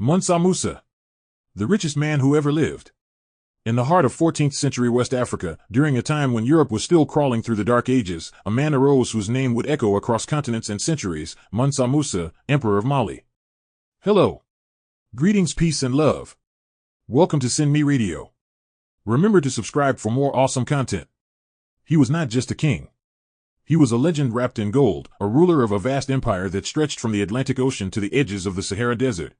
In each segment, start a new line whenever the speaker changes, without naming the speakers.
Mansa Musa, the richest man who ever lived. In the heart of 14th century West Africa, during a time when Europe was still crawling through the Dark Ages, a man arose whose name would echo across continents and centuries: Mansa Musa, Emperor of Mali. Hello. Greetings, peace, and love. Welcome to Send Me Radio. Remember to subscribe for more awesome content. He was not just a king. He was a legend wrapped in gold, a ruler of a vast empire that stretched from the Atlantic Ocean to the edges of the Sahara Desert.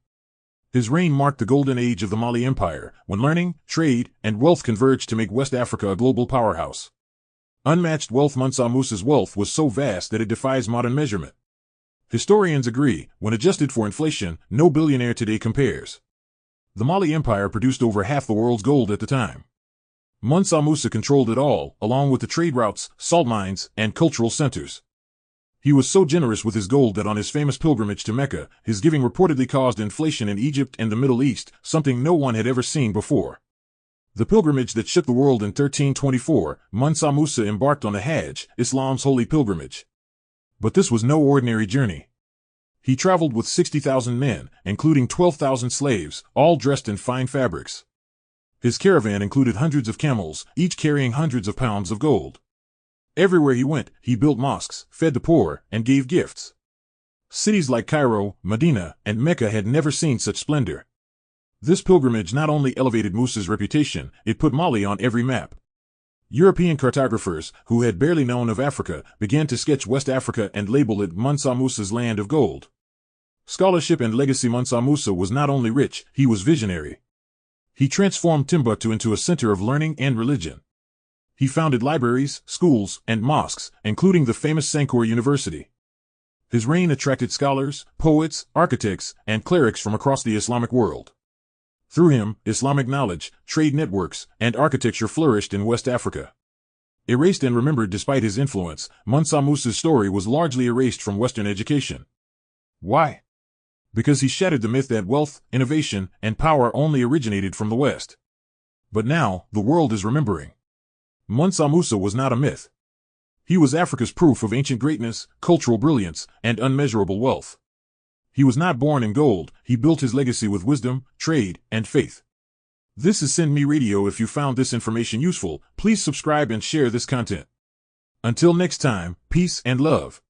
His reign marked the golden age of the Mali Empire, when learning, trade, and wealth converged to make West Africa a global powerhouse. Unmatched wealth. Mansa Musa's wealth was so vast that it defies modern measurement. Historians agree, when adjusted for inflation, no billionaire today compares. The Mali Empire produced over half the world's gold at the time. Mansa Musa controlled it all, along with the trade routes, salt mines, and cultural centers. He was so generous with his gold that on his famous pilgrimage to Mecca, his giving reportedly caused inflation in Egypt and the Middle East, something no one had ever seen before. The pilgrimage that shook the world in 1324, Mansa Musa embarked on the Hajj, Islam's holy pilgrimage. But this was no ordinary journey. He traveled with 60,000 men, including 12,000 slaves, all dressed in fine fabrics. His caravan included hundreds of camels, each carrying hundreds of pounds of gold. Everywhere he went, he built mosques, fed the poor, and gave gifts. Cities like Cairo, Medina, and Mecca had never seen such splendor. This pilgrimage not only elevated Musa's reputation, it put Mali on every map. European cartographers, who had barely known of Africa, began to sketch West Africa and label it Mansa Musa's land of gold. Scholarship and legacy. Mansa Musa was not only rich, he was visionary. He transformed Timbuktu into a center of learning and religion. He founded libraries, schools, and mosques, including the famous Sankore University. His reign attracted scholars, poets, architects, and clerics from across the Islamic world. Through him, Islamic knowledge, trade networks, and architecture flourished in West Africa. Erased and remembered despite his influence, Mansa Musa's story was largely erased from Western education. Why? Because he shattered the myth that wealth, innovation, and power only originated from the West. But now, the world is remembering. Mansa Musa was not a myth. He was Africa's proof of ancient greatness, cultural brilliance, and unmeasurable wealth. He was not born in gold, he built his legacy with wisdom, trade, and faith. This is Send Me Radio. If you found this information useful, please subscribe and share this content. Until next time, peace and love.